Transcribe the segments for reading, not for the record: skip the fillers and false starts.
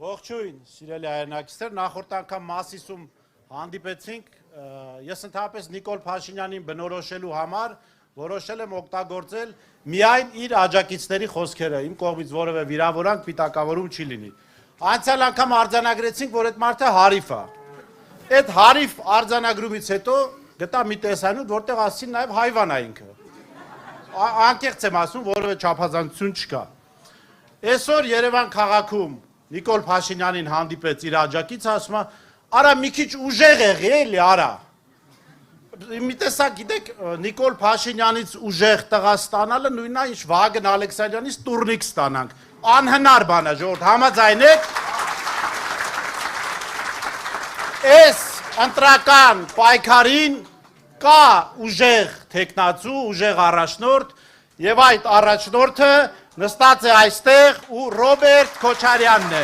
Ողջույն, սիրելի հայրենակիցներ, նախորդ անգամ Մասիսում հանդիպեցինք, ես ընդհանրապես Նիկոլ Փաշինյանին բնորոշելու համար որոշել եմ օգտագործել միայն իր աջակիցների խոսքերը, իմ կողմից որևէ վիրավորանք, պիտակավորում չի լինի։ Անցյալ անգամ արձանագրեցինք, որ այդ մարդը հարիվ է։ Այդ հարիվ արձանագրումից հետո գտա մի տեսանյութ, որտեղ ասին նաև հայվան է ինքը։ Անկեղծ եմ ասում, որևէ չափազանցություն չկա։ Այսօր Երևան քաղաքում Նիկոլ Փաշինյանին հանդիպեց իր աջակիցը, ասում է, արա մի քիչ ուժեղ եղի, էլի, արա։ Մի տեսակ, գիտեք, Նիկոլ Փաշինյանից ուժեղ տղա ստանալը նույնն է, ինչ Վահագն Ալեքսանյանից տուրնիկ ստանանք։ Անհնար բան է, ժողովուրդ, համաձայնեք։ Այս ընտրական պայքարին կա ուժեղ թեկնածու, ուժեղ առաջնորդ, եւ այդ առաջնորդը նստած է այստեղ ու Ռոբերտ Քոչարյանն է։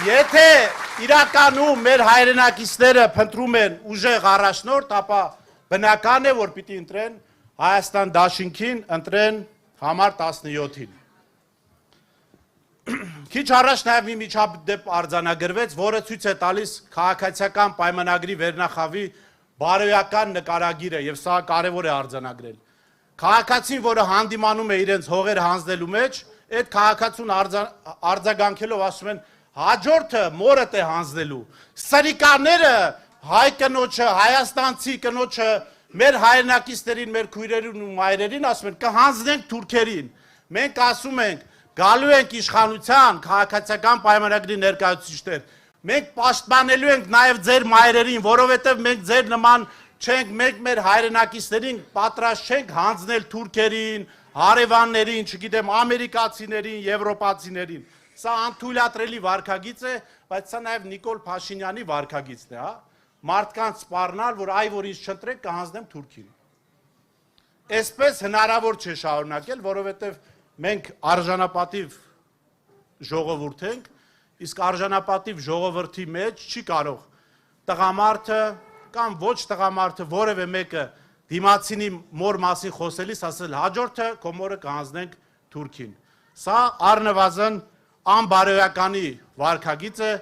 Եթե իրականում մեր հայրենակիցները փնտրում են ուժեղ առաջնորդ, ապա բնական է, որ պիտի ընտրեն Հայաստան դաշինքին, ընտրեն համար 17-ին։ Քիչ առաջ նաև մի միջադեպ արձանագրվեց, որը ցույց է տալիս քաղաքացիական պայմանագրի վերնախավի բարոյական նկարագիրը, եւ սա կարևոր է արձանագրել։ Քաղաքացին, որը հանդիմանում է իրենց հողերը հանձնելու մեջ, այդ քաղաքացուն արձագանքելով ասում են, հաջորդը մորդ է հանձնելու։ Սրիկաները հայ կնոջը, հայաստանցի կնոջը, մեր հայրենակիցներին, մեր քույրերին ու մայրերին ասում են, կհանձնենք թուրքերին։ Մենք ասում ենք, գալու ենք իշխանության, քաղաքացիական պայմանագրի ներկայացուցիչներ, մենք պաշտպանելու ենք նաև ձեր մայրերին, որովհետև մենք ձեր նման չենք, մենք մեր հայրենակիցներին պատրաստ չենք հանձնել թուրքերին, հարևաններին, չգիտեմ, ամերիկացիներին, եվրոպացիներին։ Սա անթույլատրելի վարքագիծ է, բայց սա նաև Նիկոլ Փաշինյանի վարքագիծն է, հա։ Մարդկանց սպառնալ, որ այ որ ինձ չընտրեք, կհանձնեմ թուրքին։ Այսպես հնարավոր չէ շարունակել, որովհետև մենք արժանապատիվ ժողովուրդ ենք, իսկ արժանապատիվ ժողովրդի մեջ չի կարող տղամարդը կամ ոչ տղամարդը որևէ մեկը դիմացինի մոր մասին խոսելիս ասել հաջորդը քո մորը կհանձնենք թուրքին։ Սա առնվազն անբարոյականի վարքագիծ է,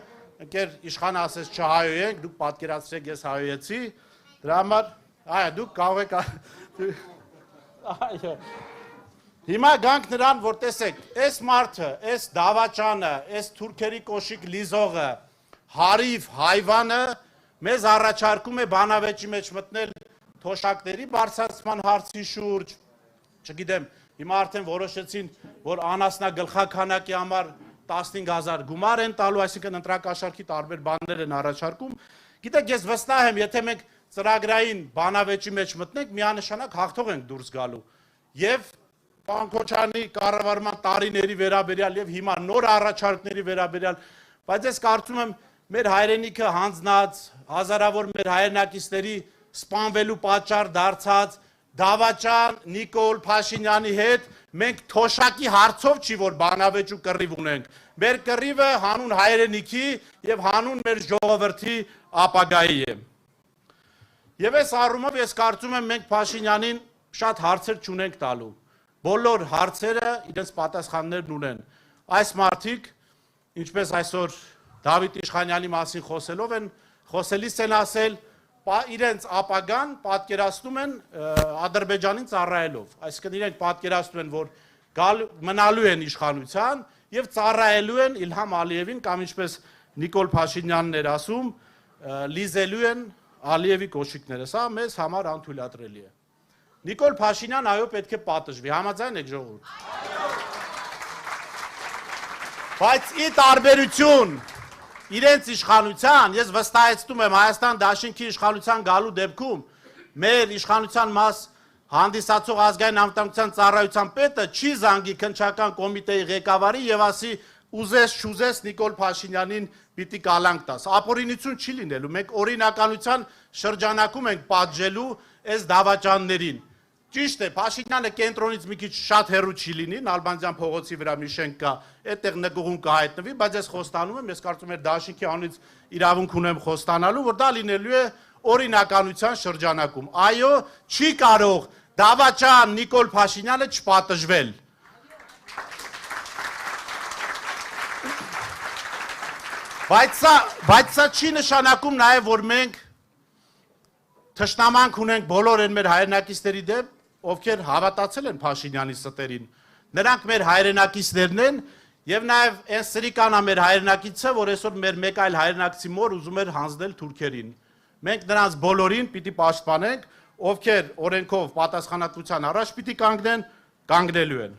ընկեր իշխանը ասեց չհայոյենք, դուք պատկերացրեք ես հայոյեցի, դրա համար, այո, դուք կարող եք այո։ Հիմա գանք նրան, որ տեսեք, այս մարդը, այս դավաճանը, այս թուրքերի կոշիկ լիզողը, հարիվ հայվանը մեզ առաջարկում է բանավեճի մեջ մտնել թոշակների բարձրացման հարցի շուրջ, չգիտեմ, հիմա արդեն որոշեցին, որ անասնագլխաքանակի համար 15,000 գումար են տալու, այսինքն ընտրակաշառքի տարբեր բաներ են առաջարկում, գիտեք, ես վստահ եմ, եթե մենք ծրագրային բանավեճի մեջ մտնենք, միանշանակ հաղթող ենք դուրս գալու, եւ Պարոն Քոչարյանի կառավարման տարիների վերաբերյալ եւ հիմա նոր առաջարկների վերաբերյալ, բայց ես կարծում եմ մեր հայրենիքը հանձնած, հազարավոր մեր հայրենակիցների սպանվելու պատճառ դարձած դավաճան Նիկոլ Փաշինյանի հետ մենք թոշակի հարցով չի որ բանավեճ ու կռիվ ունենք։ Մեր կռիվը հանուն հայրենիքի եւ հանուն մեր ժողովրդի ապագայի է։ Եվ այս առումով ես կարծում եմ մենք Փաշինյանին շատ հարցեր չունենք տալու։ Բոլոր հարցերը իրենց պատասխաններն ունեն։ Այս մարդիկ, ինչպես այսօր Դավիթ Իշխանյանի մասին խոսելիս են ասել, իրենց ապագան պատկերացնում են Ադրբեջանին ծառայելով։ Այսինքն իրենք պատկերացնում են, որ մնալու են իշխանության եւ ծառայելու են Իլհամ Ալիևին կամ ինչպես Նիկոլ Փաշինյանն էր ասում, լիզելու են Ալիևի կոշիկները։ Սա մեզ համար անթույլատրելի է։ Նիկոլ Փաշինյան այո պետք է պատժվի, համաձայն եք ժողովուրդ։ Բայց ի տարբերություն իրենց իշխանության, ես վստահեցնում եմ Հայաստան դաշինքի իշխանության գալու դեպքում մեր իշխանության մաս հանդիսացող ազգային անվտանգության ծառայության պետը չի զանգի քննչական կոմիտեի ղեկավարի եւ ասի ուզես չուզես Նիկոլ Փաշինյանին պիտի կալանք տաս։ Ապօրինություն չի լինելու, մենք օրինականության շրջանակում ենք պատժելու այս դավաճաններին։ Ճիշտ է, Փաշինյանը կենտրոնից մի քիչ շատ հեռու չի լինի, Նալբանդյան փողոցի վրա մի շենք կա, այդտեղ նկուղում կհայտնվի, բայց ես խոստանում եմ, ես կարծում եմ դաշինքի անունից իրավունք ունեմ խոստանալու, որ դա լինելու է օրինականության շրջանակում։ Այո, չի կարող դավաճան Նիկոլ Փաշինյանը չպատժվել։ Բայց սա չի նշանակում նաև, որ մենք թշնամանք ունենք բոլոր այն մեր հայրենակիցների դեմ, ովքեր հավատացել են Փաշինյանի ստերին։ Նրանք մեր հայրենակիցներն են եւ նաև այն սրիկանա մեր հայրենակիցը, որ այսօր մեր մեկ այլ հայրենակցի մոր ուզում էր հանձնել թուրքերին։ Մենք նրանց բոլորին պիտի պաշտպանենք, ովքեր օրենքով պատասխանատվության առաջ պիտի կանգնեն, կանգնելու են։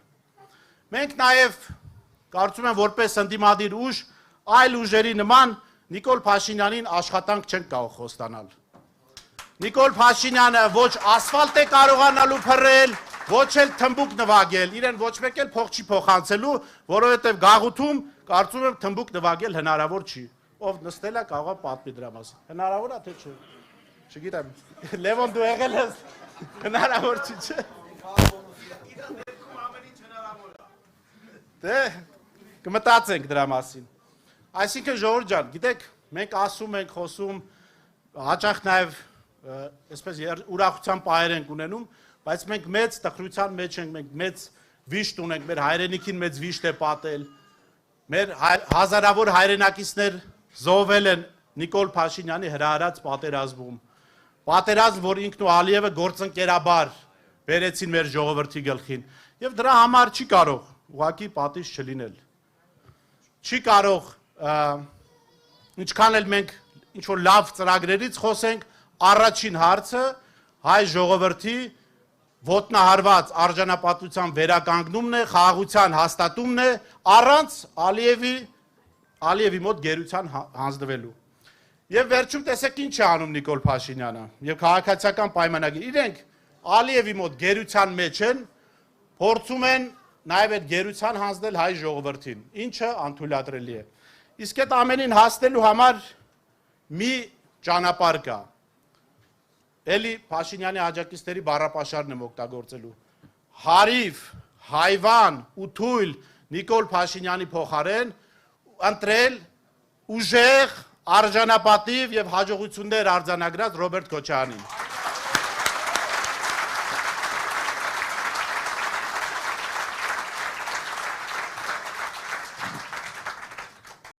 Մենք նաև կարծում եմ որպես ընդդիմադիր ուժ այլ ուժերի նման Նիկոլ Փաշինյանին աշխատանք չենք կարող խոստանալ։ Նիկոլ Փաշինյանը ոչ ասֆալտ է կարողանալու փռել, ոչ էլ թմբուկ նվագել, իրեն ոչ մեկ էլ փող չի փոխանցելու, որովհետև գաղութում կարծում եմ թմբուկ նվագել հնարավոր չի։ Ով նստել է կարող է պատմի դրա մասին։ Հնարավոր է թե չէ։ Չգիտեմ։ Լևոն դու եղել ես։ Հնարավոր չի, չէ։ Դե կմտածենք դրա մասին։ Այսինքն ժողովուրդ ջան, գիտեք, մենք ասում ենք, խոսում, հաճախ նաև այսպես ուրախության պահեր ենք ունենում, բայց մենք մեծ տխրության մեջ ենք, մենք մեծ վիշտ ունենք, մեր հայրենիքին մեծ վիշտ է պատել, մեր հազարավոր հայրենակիցներ զոհվել են Նիկոլ Փաշինյանի հրահրած պատերազմում, պատերազմ, որ ինքն ու Ալիևը գործընկերաբար բերեցին մեր ժողովրդի գլխին, եւ դրա համար չի կարող ուղղակի պատիժ չլինել, չի կարող ինչքան էլ մենք ինչ-որ լավ ծրագրերից խոսենք, առաջին հարցը հայ ժողովրդի ոտնահարված արժանապատվության վերականգնումն է, խաղաղության հաստատումն է, առանց Ալիևի մոտ գերության հանձնվելու։ Եվ վերջում տեսեք ինչ է անում Նիկոլ Փաշինյանը եւ քաղաքացիական պայմանագիր։ Իրենք Ալիևի մոտ գերության մեջ են, փորձում են նաև այդ գերության հանձնել հայ ժողովրդին, ինչը անթույլատրելի է։ Իսկ այդ ամենին հասնելու համար մի ճանապարհ կա։ Էլի Փաշինյանի աջակիցների բառապաշարն եմ օգտագործելու։ Հարիվ, հայվան ու թույլ Նիկոլ Փաշինյանի փոխարեն ընտրել ուժեղ, արժանապատիվ եւ հաջողություններ արձանագրած Ռոբերտ Քոչարյանին։